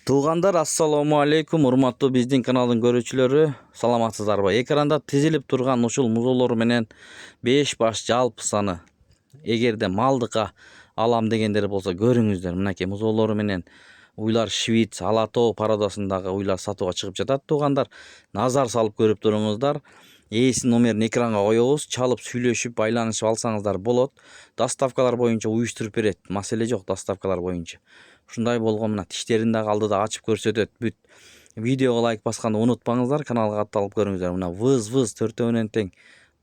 Туугандар, ассаламу алейкум, урматтуу биздин каналдын көрүүчүлөрү, саламатсыздарбы? Экранда тизилип турган ушул музоолор менен 5 баш жалпы саны. Эгерде малдыкка алам дегендер болсо көрүңүздөр, мынакей музоолору менен уйлар Швиц, Ала тоо пародасындагы уйлар сатууга чыгып жатат. Туугандар, назар салып көрүп туруңуздар. Ээсинин номерин экранга коебуз, чалып сүйлөшүп, байланышып алсаңыздар болот. Доставкалар боюнча уюштуруп берет, маселе жок доставкалар боюнча. Ушундай болгон мына тиштерин да алдыда ачып көрсөтөт. Бүт видеого лайк басканды унутпаңыздар, каналга катталып көрүңүздөр. Мына выз төртөөнөн тең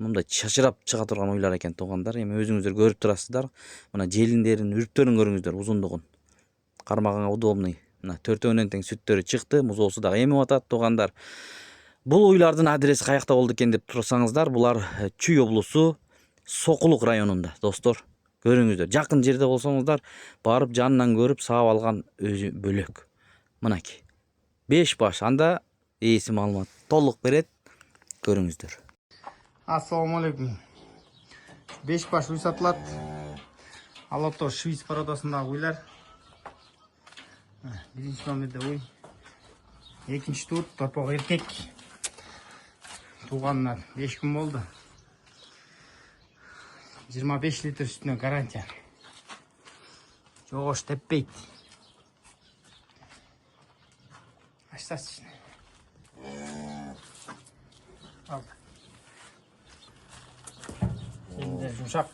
мындай чачырап чыга турган уйлар экен туугандар. Эми өзүңүздөр көрүп турасыздар. Мына желиндерин, үрптөрүн көрүңүздөр, узундугун. Кармаганга удобный. Мына төртөөнөн тең сүттөрү чыкты, музоосу дагы эмип атат туугандар. Бул уйлардын адреси каякта болду экен деп турсаңыздар, булар Чүй облусу Сокулук районунда, достор. Көрүңүздөр. Жакын жерде болсоңуздар, барып жанынан көрүп саап алган өзү бөлөк. Мынакей. 5 баш, анда ээси маалымат толук берет. Көрүңүздөр. Ассаламу алейкум. 5 баш уй сатылат. Ала тоо Швиц пародасындагы уйлар. Биринчи номерде уй. Экинчи тут топок эркек. Тууганынан 5 күн болду. 25 литр сүтүнө гарантия. Жогош теппейт. Açsas. Al. Şimdi yumuşak.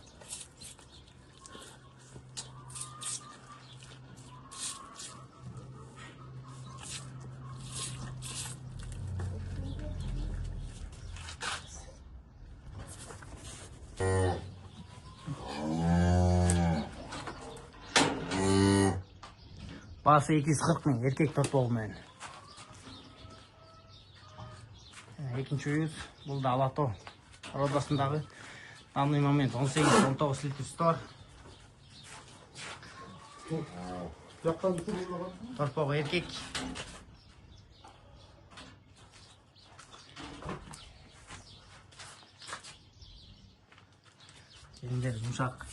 Bası 240 bin erkek topu olmayan. Экинчи уюз, бул да Ала тоо пародасындагы данный момент 18-19 литр сүтү бар. Торпогу эркек. Желиндер жумшак.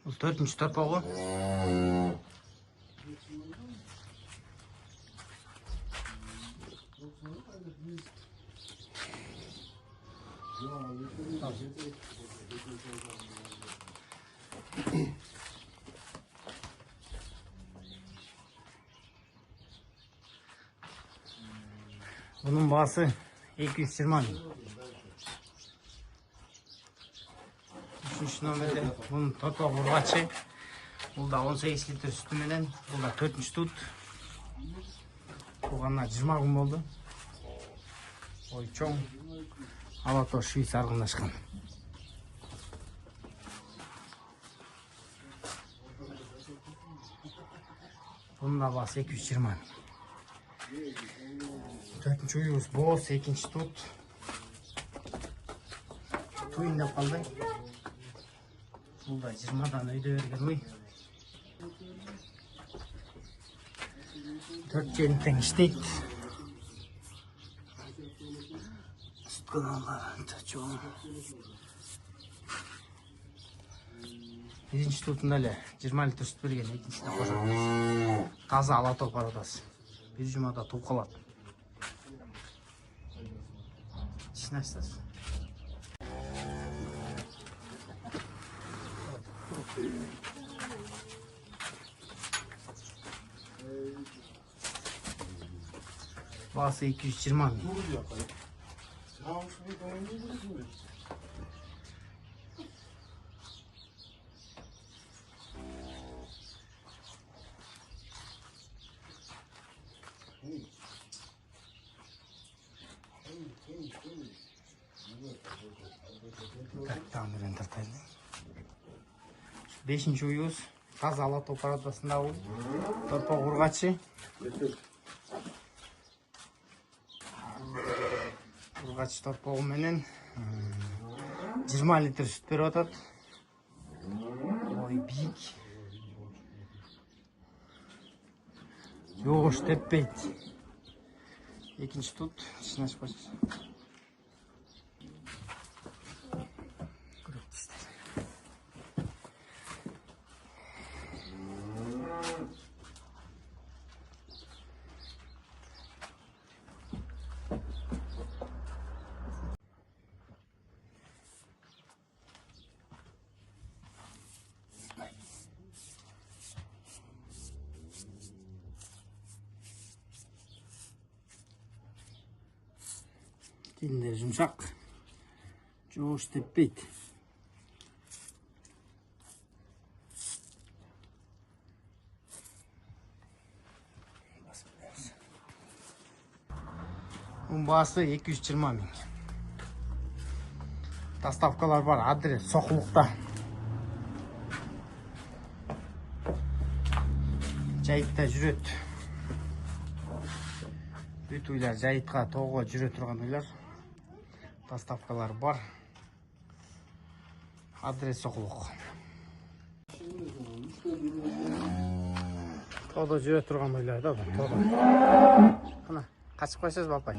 Бұл төртінші торпағы. Bunun bağısı 220 bin. Üçüncü nomerde bunun torpaq urgaçı. Бұл да 18 литр сүтү менен, бұл да 4-нчү тут. Туганына 20 күн болду. Ой чоң. Ала тоо Швиц аргындашкан. Bunun da bası 220 bin. 4-нчү уюз боз, 2-нчи тут. Туйында калды. Бұл да 20-дан өйдө берген уй. 4 желин тең иштейт. Сүт каналдары чоң. Биринчи тутунда эле 20 литр сүт берген, экинчисине кошот. Таза Ала тоо пародасы. Бир жумада туп калат. Ичине ачсыз. Bası 220 bin. Tamiren tartaydı. 5-нчи уюз, таза Ала тоо пародасындагы торпок ургачы. Ургач торпогу менен 20 литр сүт берип атат. Ой, бийик. Жогош теппейт. Экинчи тут, ичин ачпайсыз. Тиліндері жұмшақ. Жоғыш теппейді. Оның басы 220 мың. Доставкалар бар, адрес Соқылықта. Жайытта жүрет. Бүт үйлер жайытқа тоғыға жүре тұрған үйлер. Доставкалар бар. Адрес Соқылық. Тоғда жүре тұрған үйлер да. Қана, қашып қойсыз бапай.